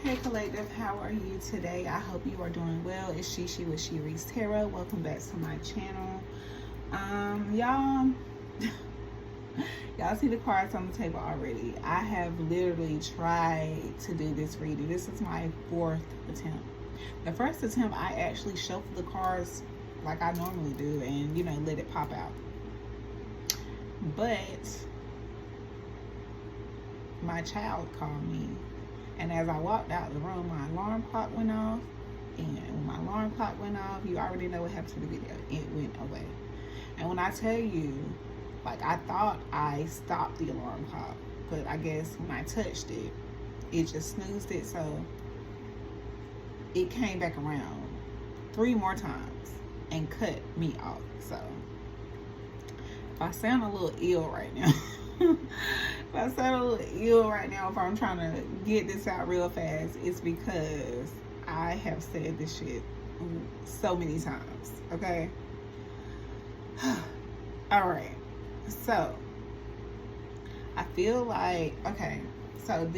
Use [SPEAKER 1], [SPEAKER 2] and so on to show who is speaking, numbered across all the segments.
[SPEAKER 1] Hey collective, how are you today? I hope you are doing well. It's Shishi with She Reads Tarot. Welcome back to my channel. Y'all see the cards on the table already. I have literally tried to do this reading. This is my 4th attempt. The first attempt, I actually shuffled the cards like I normally do and, you know, let it pop out. But my child called me, and as I walked out the room, my alarm clock went off. And when my alarm clock went off, you already know what happened to the video. It went away. And when I tell you, like, I thought I stopped the alarm clock, but I guess when I touched it, it just snoozed it, so it came back around 3 more times and cut me off. So if I sound a little ill right now, if I'm trying to get this out real fast, it's because I have said this shit so many times, okay? All right, so I feel like, okay, so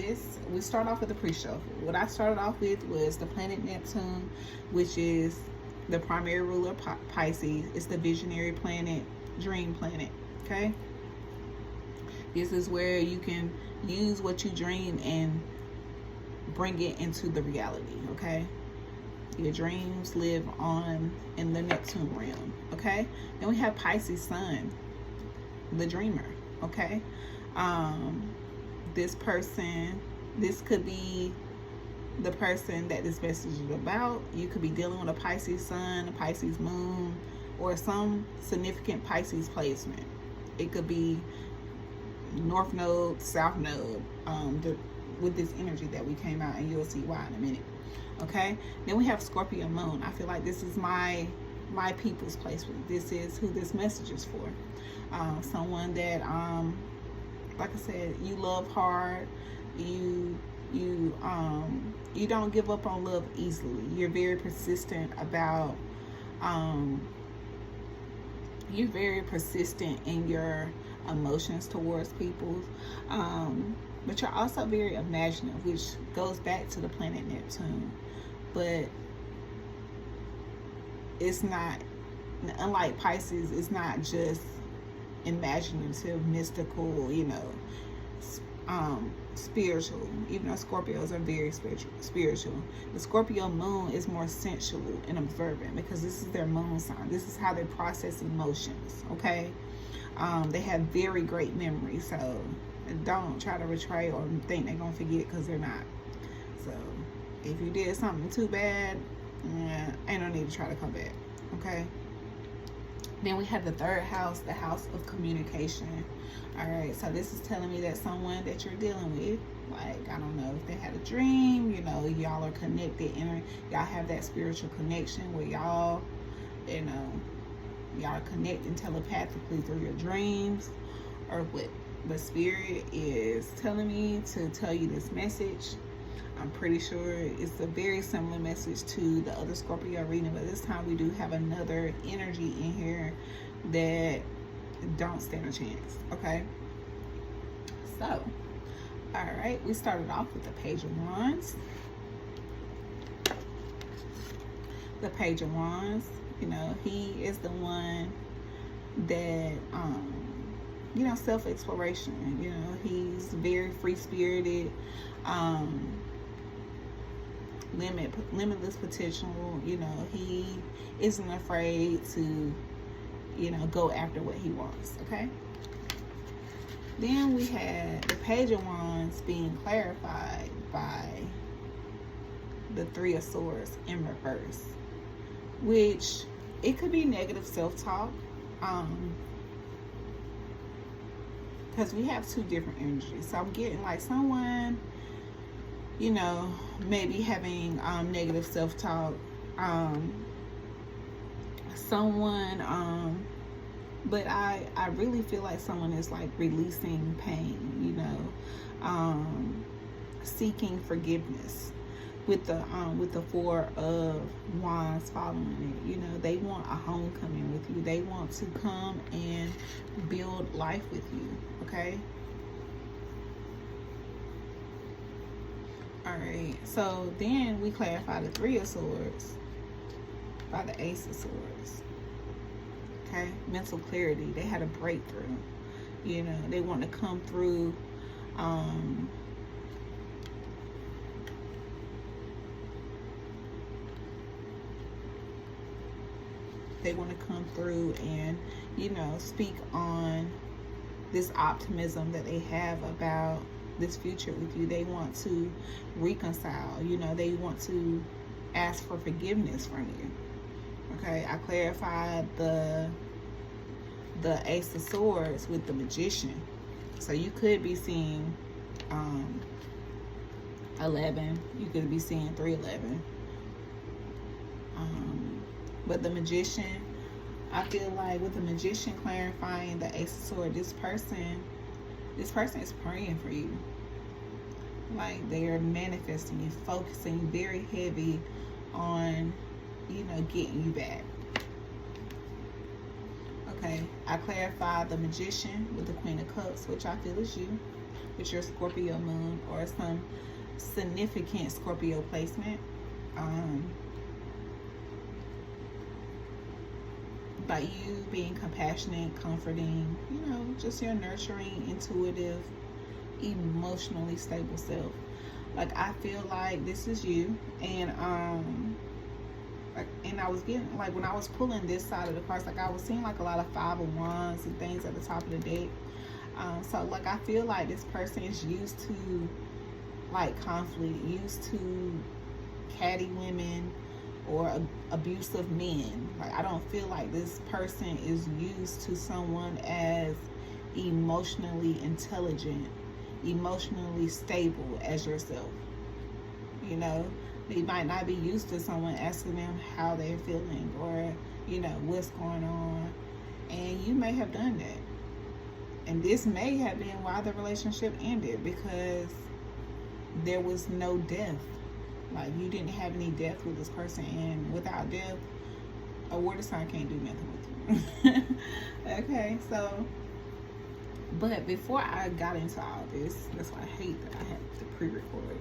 [SPEAKER 1] we start off with the pre-shuffle. What I started off with was the planet Neptune, which is the primary ruler of Pisces. It's the visionary planet, dream planet, okay? This is where you can use what you dream and bring it into the reality, okay? Your dreams live on in the Neptune realm, okay? Then we have Pisces Sun, the dreamer, okay? This could be the person that this message is about. You could be dealing with a Pisces Sun, a Pisces Moon, or some significant Pisces placement. It could be North Node, South Node, with this energy that we came out, and you'll see why in a minute. Okay, then we have Scorpio Moon. I feel like this is my people's placement. This is who this message is for. Someone that, like I said, you love hard. You don't give up on love easily. You're very persistent about. You're very persistent in your emotions towards people, but you're also very imaginative, which goes back to the planet Neptune. But it's not, unlike Pisces, it's not just imaginative, mystical, you know, spiritual, even though Scorpios are very spiritual. The Scorpio moon is more sensual and observant because this is their moon sign. This is how they process emotions, okay? They have very great memory, so don't try to betray or think they're gonna forget, because they're not. So if you did something too bad, ain't no need to try to come back, okay? Then we have the 3rd house, the house of communication. All right, so this is telling me that someone that you're dealing with, like, I don't know if they had a dream, you know, y'all are connected, y'all have that spiritual connection where y'all, you know, y'all are connecting telepathically through your dreams or what. But Spirit is telling me to tell you this message. I'm pretty sure it's a very similar message to the other Scorpio reading, but this time we do have another energy in here that don't stand a chance, okay? So, all right, we started off with the Page of Wands. The Page of Wands, you know, he is the one that, you know, self-exploration. You know, he's very free-spirited, limitless potential. You know, he isn't afraid to, you know, go after what he wants, okay? Then we had the Page of Wands being clarified by the 3 of Swords in reverse, which it could be negative self-talk, because we have 2 different energies. So I'm getting like someone, you know, maybe having negative self-talk, but I really feel like someone is like releasing pain, you know, seeking forgiveness with the 4 of Wands following it. You know, they want a homecoming with you. They want to come and build life with you, okay? All right, so then we clarify the Three of Swords by the Ace of Swords. Okay, mental clarity. They had a breakthrough. You know, they want to come through. They want to come through and, you know, speak on this optimism that they have about this future with you. They want to reconcile. You know, they want to ask for forgiveness from you. Okay, I clarified the Ace of Swords with the Magician. So you could be seeing 11. You could be seeing 311. But the Magician, I feel like with the Magician clarifying the Ace of Swords, this person is praying for you. Like, they are manifesting you, focusing very heavy on, you know, getting you back. Okay, I clarified the Magician with the Queen of Cups, which I feel is you, with your Scorpio moon or some significant Scorpio placement. By you being compassionate, comforting, you know, just your nurturing, intuitive, emotionally stable self. Like, I feel like this is you. And I was getting, like, when I was pulling this side of the cards, like, I was seeing like a lot of 5 of Wands and things at the top of the deck. So like, I feel like this person is used to like conflict, used to catty women or abusive men. Like, I don't feel like this person is used to someone as emotionally intelligent, emotionally stable as yourself. You know, they might not be used to someone asking them how they're feeling or, you know, what's going on. And you may have done that. And this may have been why the relationship ended, because there was no depth. Like, you didn't have any depth with this person, and without depth, a water sign can't do nothing with you. Okay, so, but before I got into all this, that's why I hate that I had to pre-record.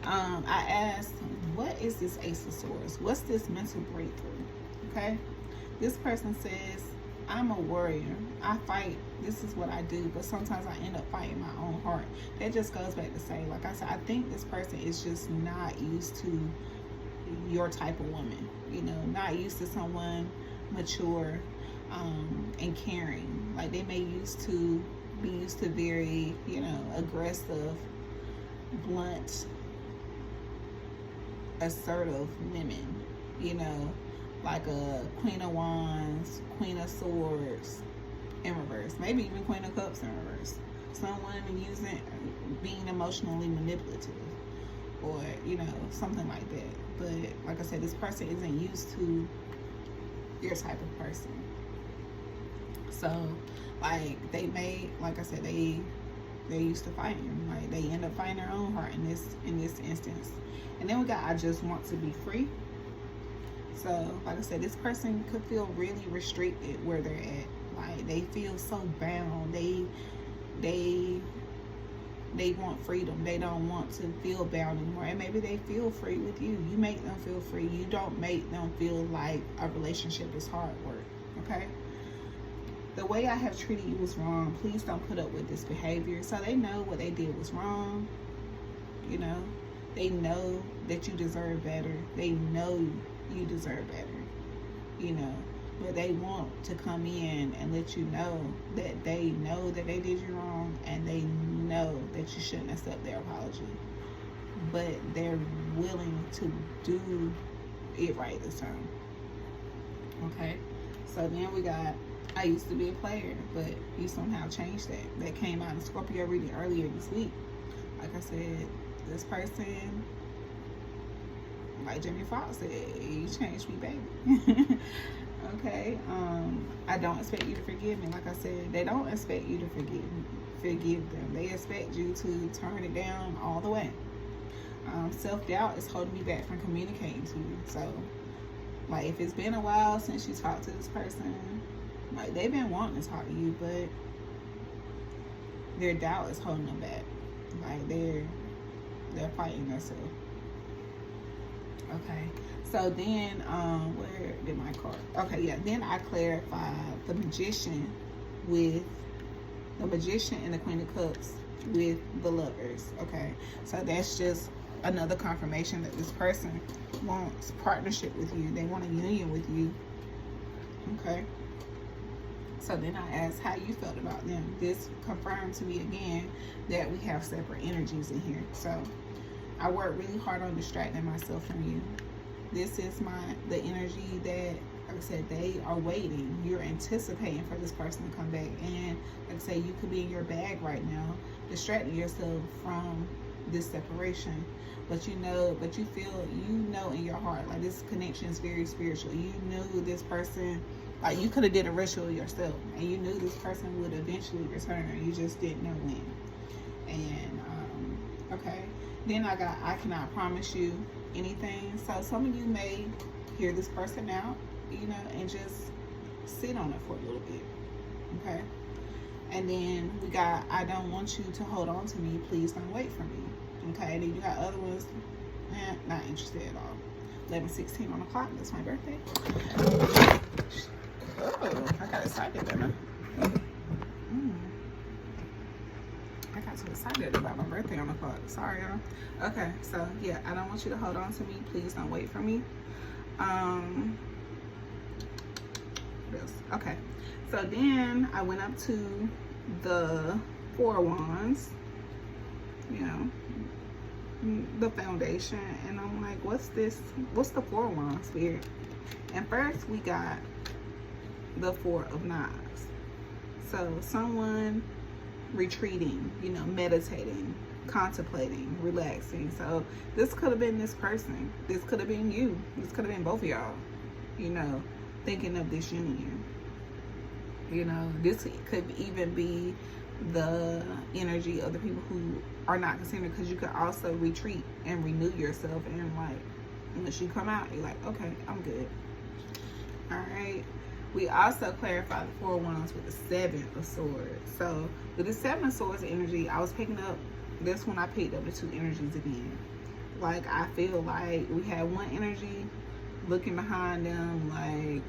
[SPEAKER 1] I asked, what is this Ace of Swords? What's this mental breakthrough? Okay, this person says, I'm a warrior. I fight. This is what I do, but sometimes I end up fighting my own heart. That just goes back to say, like I said, I think this person is just not used to your type of woman. You know, not used to someone mature and caring. Like, they may be used to very, you know, aggressive, blunt, assertive women. You know, like a Queen of Wands, Queen of Swords in reverse, maybe even Queen of Cups in reverse. Someone being emotionally manipulative, or, you know, something like that. But like I said, this person isn't used to your type of person. So, like, they may, like I said, they're used to fighting. Like, they end up fighting their own heart in this instance. And then we got, I just want to be free. So, like I said, this person could feel really restricted where they're at. Like, they feel so bound. They want freedom. They don't want to feel bound anymore. And maybe they feel free with you. You make them feel free. You don't make them feel like a relationship is hard work. Okay? The way I have treated you was wrong. Please don't put up with this behavior. So they know what they did was wrong. You know? They know that you deserve better. They know you deserve better. You know? But they want to come in and let you know that they know that they did you wrong, and they know that you shouldn't accept their apology. But they're willing to do it right this time. Okay? So then we got, I used to be a player, but you somehow changed that. That came out in Scorpio reading earlier this week. Like I said, this person, like Jimmy Fox said, you changed me, baby. Okay, I don't expect you to forgive me. Like I said, they don't expect you to forgive them. They expect you to turn it down all the way. Self-doubt is holding me back from communicating to you. So, like, if it's been a while since you talked to this person, like, they've been wanting to talk to you, but their doubt is holding them back. Like, They're fighting themselves. Okay. So then, where did my card? Okay, yeah. Then I clarified the Magician with the Magician and the Queen of Cups with the Lovers. Okay. So that's just another confirmation that this person wants partnership with you. They want a union with you. Okay. So then I asked how you felt about them. This confirmed to me again that we have separate energies in here. So I work really hard on distracting myself from you. This is the energy that, like I said, they are waiting. You're anticipating for this person to come back. And like I say, you could be in your bag right now, distracting yourself from this separation. But you know, you feel, you know in your heart, like this connection is very spiritual. You knew this person, like you could have did a ritual yourself, and you knew this person would eventually return. You just didn't know when. And okay, then I cannot promise you anything. So some of you may hear this person out, you know, and just sit on it for a little bit. Okay. And then we got, I don't want you to hold on to me, please don't wait for me. Okay. And then you got other ones, not interested at all. 11:16 on the clock, that's my birthday. Oh, I got excited, didn't I? I got so excited about my birthday on the clock. Sorry, y'all. Okay, so yeah, I don't want you to hold on to me. Please don't wait for me. What else? Okay, so then I went up to the Four of Wands, you know, the foundation, and I'm like, what's this? What's the Four of Wands, Spirit? And first we got the Four of Knives. So someone retreating, you know, meditating, contemplating, relaxing. So this could have been this person. This could have been you. This could have been both of y'all, you know, thinking of this union. You know, this could even be the energy of the people who are not considered, because you could also retreat and renew yourself, and like, once you come out, you're like, okay, I'm good. All right. We also clarified the Four of Wands with the Seven of Swords. So with the Seven of Swords energy, I was picking up, this one I picked up the two energies again. Like, I feel like we had one energy looking behind them, like,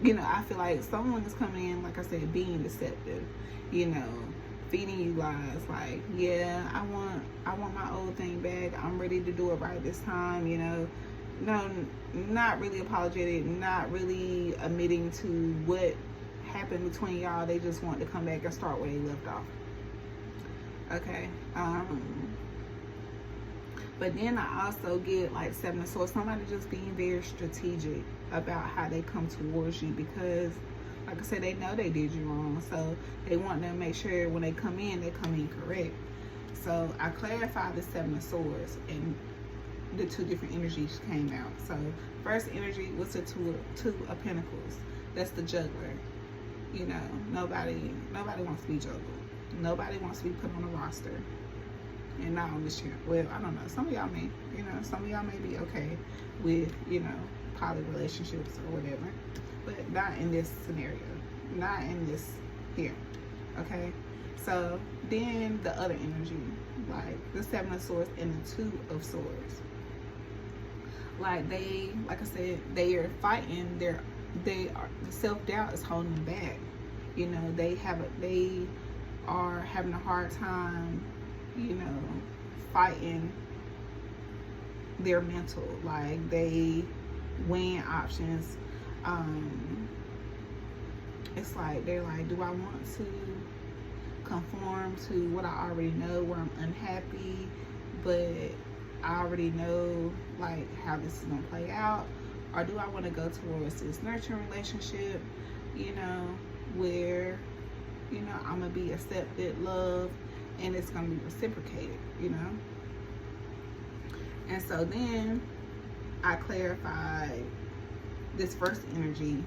[SPEAKER 1] you know, I feel like someone is coming in, like I said, being deceptive, you know, feeding you lies, like, yeah, I want my old thing back, I'm ready to do it right this time, you know. No, not really apologetic, not really admitting to what happened between y'all. They just want to come back and start where they left off. Okay. But then I also get like Seven of Swords, somebody just being very strategic about how they come towards you, because like I said, they know they did you wrong, so they want to make sure when they come in correct. So I clarified the Seven of Swords, and the two different energies came out. So first energy was the two of Pentacles. That's the juggler. You know, nobody wants to be juggled. Nobody wants to be put on a roster. And not on this channel. Well, I don't know. Some of y'all may, you know, some of y'all may be okay with, you know, poly relationships or whatever. But not in this scenario. Not in this here. Okay? So then the other energy, like the Seven of Swords and the Two of Swords. Like they, like I said, they are fighting. The self-doubt is holding them back. You know, they are having a hard time, you know, fighting their mental. Like they weighing options. It's like they're like, do I want to conform to what I already know, where I'm unhappy, but I already know like how this is gonna play out, or do I want to go towards this nurturing relationship, you know, where, you know, I'm gonna be accepted, loved, and it's gonna be reciprocated, you know. And so then I clarified this first energy,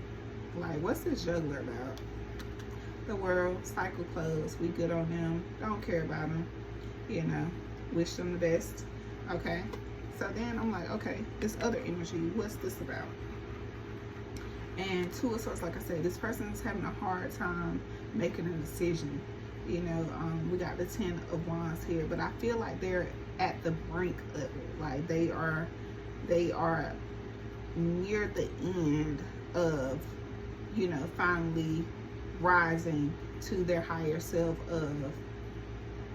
[SPEAKER 1] like, what's this juggler about? The world, cycle closed, we good on them, don't care about them, you know, wish them the best. Okay, so then I'm like, okay, this other energy, what's this about? And Two of Swords, like I said, this person's having a hard time making a decision. You know, we got the 10 of Wands here, but I feel like they're at the brink of it. Like they are near the end of, you know, finally rising to their higher self of,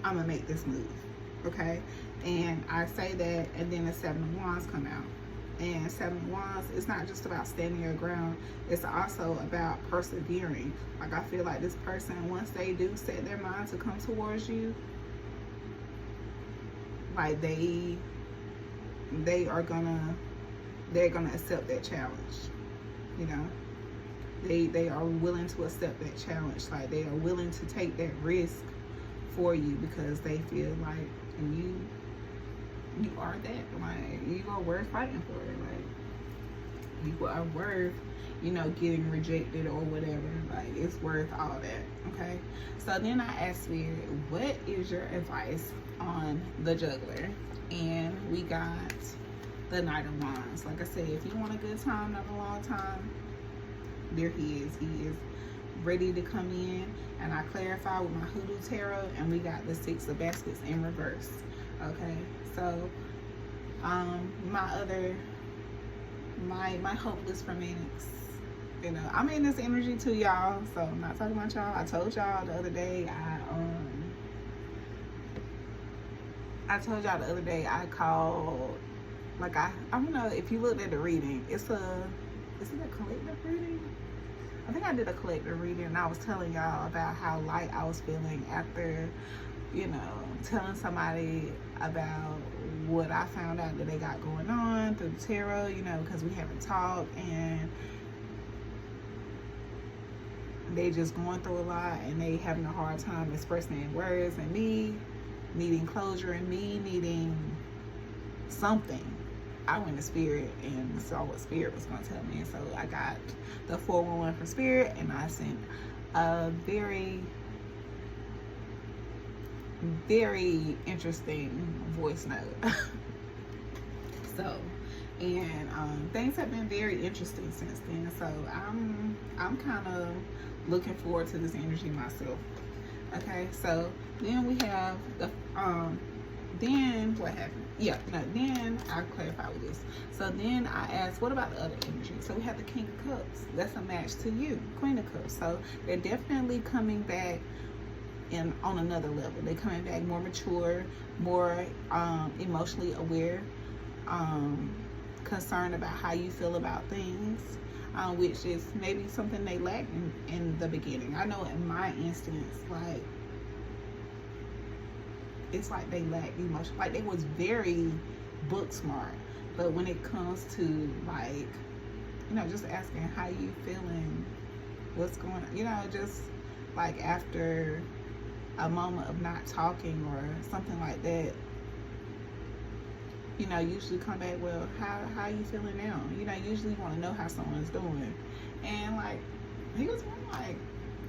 [SPEAKER 1] I'm gonna make this move. Okay, and I say that, and then the 7 of Wands come out. And 7 of Wands, it's not just about standing your ground, it's also about persevering. Like I feel like this person, once they do set their mind to come towards you, like they're gonna accept that challenge. You know, they are willing to accept that challenge. Like they are willing to take that risk for you, because they feel like you are that. Like you are worth fighting for. Like you are worth, you know, getting rejected or whatever. Like it's worth all that. Okay, so then I asked Spirit, what is your advice on the Juggler? And we got the Knight of Wands. Like I said, if you want a good time, not a long time, there he is. He is ready to come in. And I clarify with my Hoodoo Tarot, and we got the 6 of Baskets in reverse. Okay, so my hopeless romantics, you know, I'm in this energy too, y'all, so I'm not talking about y'all. I told y'all the other day I called, like I don't know if you looked at the reading. Is it a collective reading? I think I did a collective reading, and I was telling y'all about how light I was feeling after, you know, telling somebody about what I found out that they got going on through the tarot, you know, because we haven't talked, and they just going through a lot, and they having a hard time expressing in words, and me needing closure, and me needing something. I went to Spirit and saw what Spirit was going to tell me, and so I got the 411 from Spirit, and I sent a very, very interesting voice note. So, and things have been very interesting since then. So I'm kind of looking forward to this energy myself. Okay, so then we have the then what happened? Yeah, no, then I'll clarify with this. So then I asked, what about the other energy? So we have the King of Cups. That's a match to you, Queen of Cups. So they're definitely coming back on another level. They're coming back more mature, more emotionally aware, concerned about how you feel about things, which is maybe something they lacked in the beginning. I know in my instance, like, it's like they lack emotion. Like they was very book smart, but when it comes to, like, you know, just asking how you feeling, what's going on, you know, just like after a moment of not talking or something like that, you know, usually come back, well, how you feeling now? You know, usually want to know how someone's doing. And like he was like,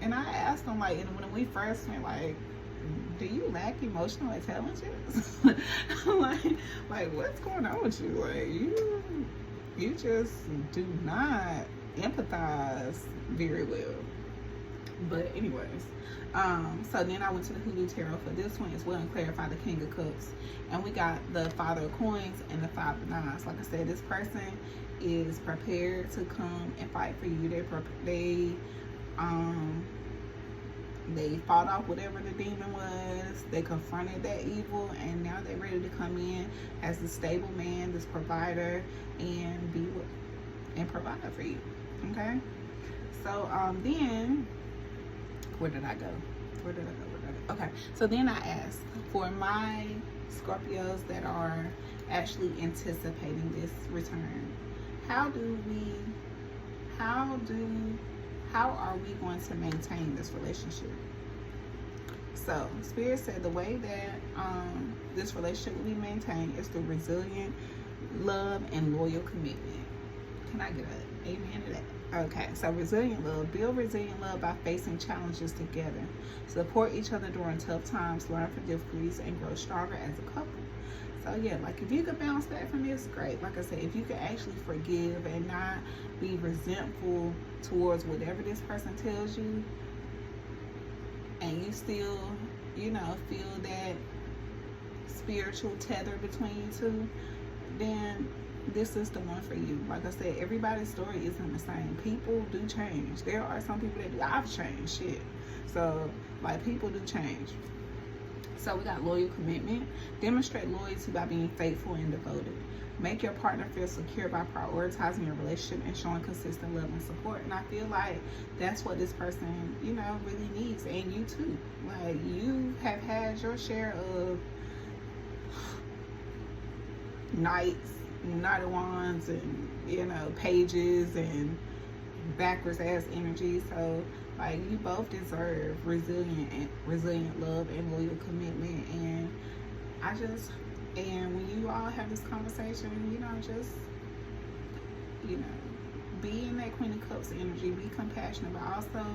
[SPEAKER 1] and I asked him, like, and when we first went, like, do you lack emotional intelligence? like what's going on with you? Like you just do not empathize very well. But anyways, so then I went to the Hoodoo Tarot for this one as well and clarified the King of Cups, and we got the Father of Coins and the Five of Wands. Like I said, this person is prepared to come and fight for you. They fought off whatever the demon was. They confronted that evil, and now they're ready to come in as the stable man, this provider, and provide for you. Okay. So then, where did I go? Okay. So then I asked for my Scorpios that are actually anticipating this return. How are we going to maintain this relationship? So Spirit said the way that this relationship will be maintained is through resilient love and loyal commitment. Can I get an amen to that? Okay, so resilient love. Build resilient love by facing challenges together. Support each other during tough times, learn from difficulties, and grow stronger as a couple. So yeah, like if you could bounce back from this, great. Like I said, if you could actually forgive and not be resentful towards whatever this person tells you, and you still, you know, feel that spiritual tether between you two, then this is the one for you. Like I said, everybody's story isn't the same. People do change. There are some people that do. I've changed, shit. So, like, people do change. So we got loyal commitment. Demonstrate loyalty by being faithful and devoted. Make your partner feel secure by prioritizing your relationship and showing consistent love and support. And I feel like that's what this person, you know, really needs. And you too. Like, you have had your share of knights, Knight of Wands, and, you know, pages and backwards ass energy. So, like, you both deserve resilient love and loyal commitment. And when you all have this conversation, you know, just, you know, be in that Queen of Cups energy, be compassionate, but also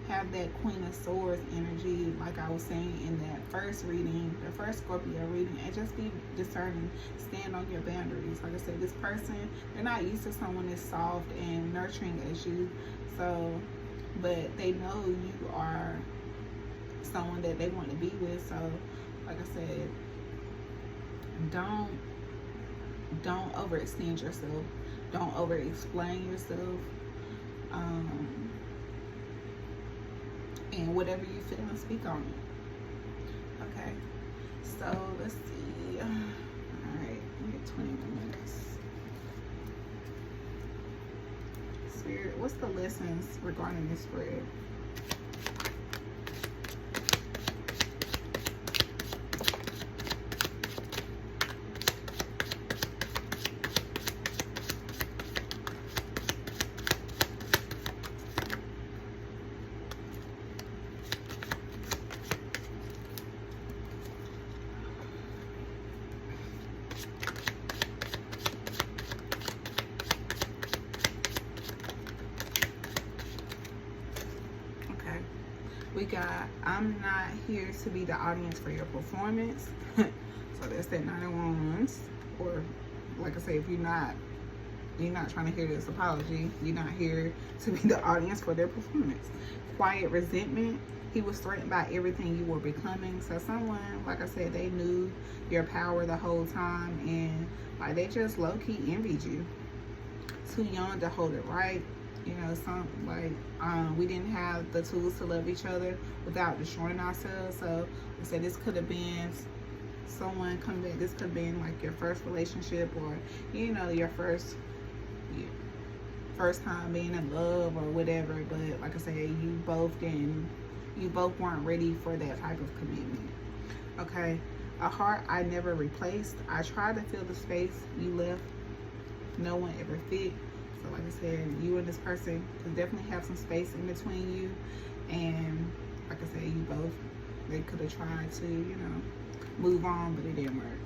[SPEAKER 1] have that Queen of Swords energy, like I was saying in that first reading, the first Scorpio reading, and just be discerning, stand on your boundaries. Like I said, this person, they're not used to someone as soft and nurturing as you, so, but they know you are someone that they want to be with. So, like I said, don't overextend yourself. Don't over-explain yourself. And whatever you feel, and speak on it. Okay. So let's see. Alright, we get 20 minutes. Spirit, what's the lessons regarding this spread? We got, I'm not here to be the audience for your performance. So that's that 9 of Wands. Or, like I say, if you're not trying to hear this apology, you're not here to be the audience for their performance. Quiet resentment. He was threatened by everything you were becoming. So someone, like I said, they knew your power the whole time, and like they just low-key envied you. Too young to hold it right. You know, we didn't have the tools to love each other without destroying ourselves. So I said this could have been someone coming back. This could have been like your first relationship, or, you know, your first time being in love or whatever. But like I said, you both weren't ready for that type of commitment. Okay. A heart I never replaced. I tried to fill the space you left. No one ever fit. So like I said, you and this person could definitely have some space in between you. And like I said, they could have tried to, you know, move on, but it didn't work.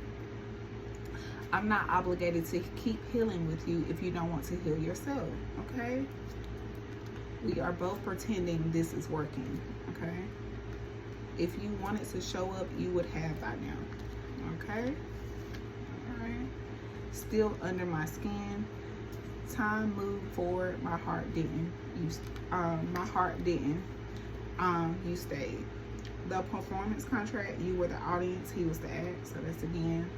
[SPEAKER 1] I'm not obligated to keep healing with you if you don't want to heal yourself, okay? We are both pretending this is working, okay? If you wanted to show up, you would have by now, okay? All right. Still under my skin. Time moved forward, my heart didn't. You stayed. The performance contract, you were the audience, he was the act. So that's again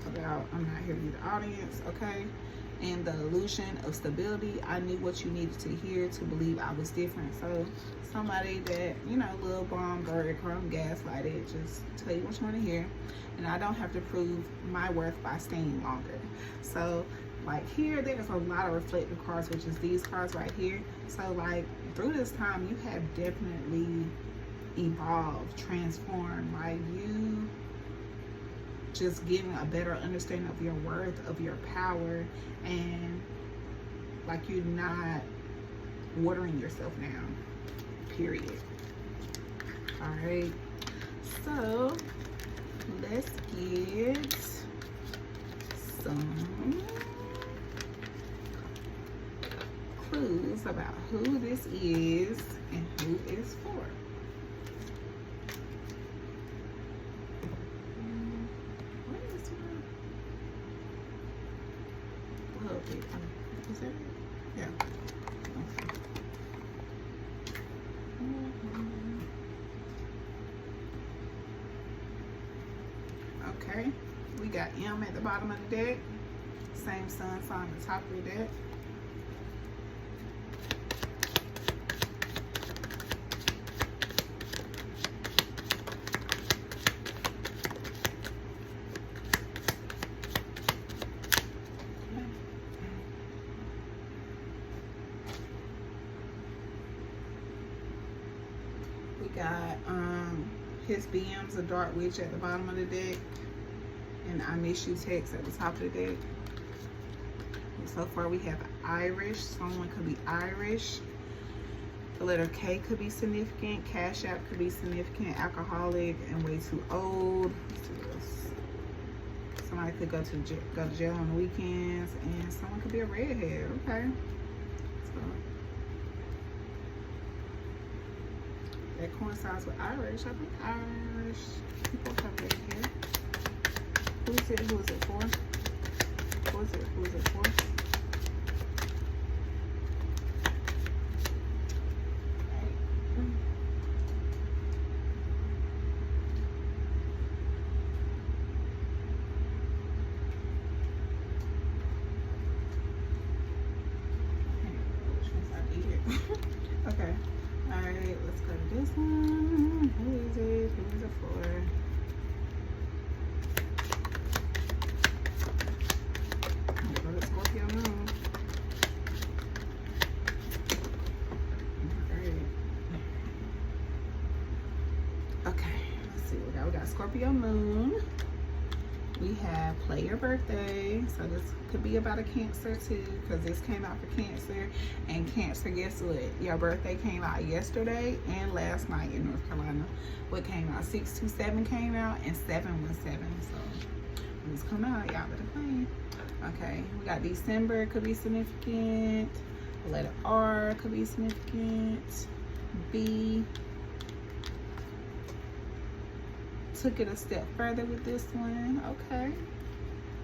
[SPEAKER 1] about, I'm not here to be the audience, okay? And the illusion of stability, I knew what you needed to hear to believe I was different. So somebody that, you know, little bomb, breadcrumb, gaslighted, just tell you what you want to hear. And I don't have to prove my worth by staying longer. So like here, there's a lot of reflective cards, which is these cards right here. So like through this time, you have definitely evolved, transformed. Like you just getting a better understanding of your worth, of your power, and like you're not watering yourself down, period. All right, so let's get some clues about who this is and who it's for. What is one? Okay, is that it? Yeah. Okay. Okay, we got M at the bottom of the deck. Same sun sign at the top of the deck. We got his BM's a dark witch at the bottom of the deck, and I miss you text at the top of the deck. And so far we have Irish. Someone could be Irish. The letter K could be significant. Cash App could be significant. Alcoholic and way too old. Let's do this. Somebody could go to jail on the weekends, and someone could be a redhead. Okay. So that coincides with Irish. I think Irish people have red hair. Who is it? Who is it for? Who is it? Who is it for? Okay. Alright, let's go to this one. Who is it? Who is it for? Go to Scorpio moon. Alright. Okay, let's see what we got. We got Scorpio moon. We have play your birthday. So this could be about a Cancer too, because this came out for Cancer. And Cancer, guess what? Your birthday came out yesterday and last night in North Carolina. What came out? 627 came out and 717. So when this come out, y'all better plan. Okay, we got December could be significant. The letter R could be significant. B. Took it a step further with this one. Okay,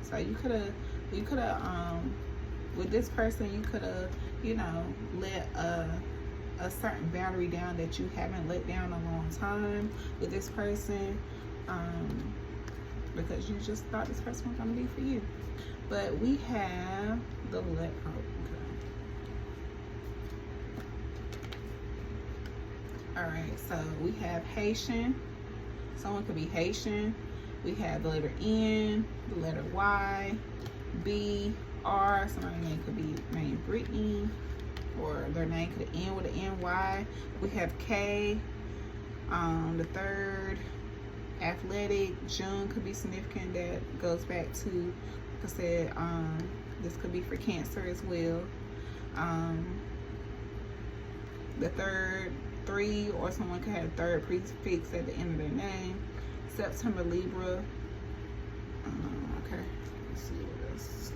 [SPEAKER 1] so you could have with this person, you could have, you know, let a certain boundary down that you haven't let down a long time with this person, because you just thought this person was gonna be for you. But we have the let. Oh, okay. All right, so we have Haitian. Someone could be Haitian. We have the letter N, the letter Y, B, R. Somebody's name could be named Brittany, or their name could end with an NY. We have K, the third, athletic. June could be significant. That goes back to, like I said, this could be for Cancer as well. The third, 3, or someone could have a third prefix at the end of their name. September, Libra. Okay, let's see what else.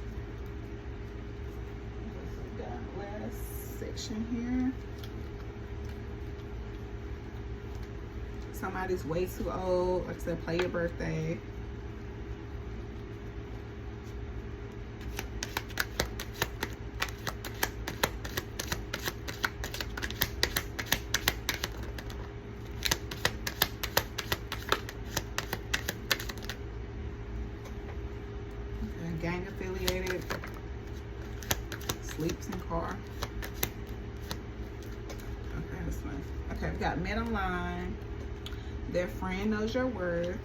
[SPEAKER 1] We got last section here. Somebody's way too old. Like I said, play your birthday. Gang affiliated, sleeps in car. Okay, this one. Okay, we got met online. Their friend knows your worth.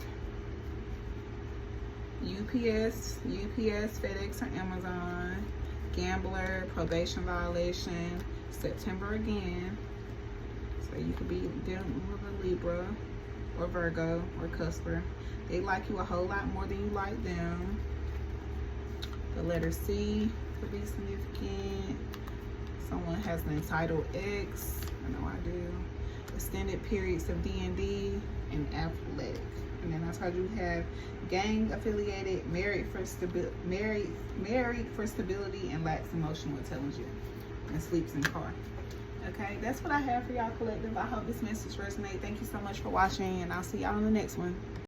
[SPEAKER 1] UPS, FedEx, or Amazon. Gambler, probation violation. September again. So you could be dealing with a Libra or Virgo or Cusper. They like you a whole lot more than you like them. The letter C could be significant. Someone has an entitled ex. I know I do. Extended periods of D&D and athletic. And then I told you have gang affiliated, married for stability, and lacks emotional intelligence, and sleeps in car. Okay, that's what I have for y'all, collective. I hope this message resonates. Thank you so much for watching, and I'll see y'all in the next one.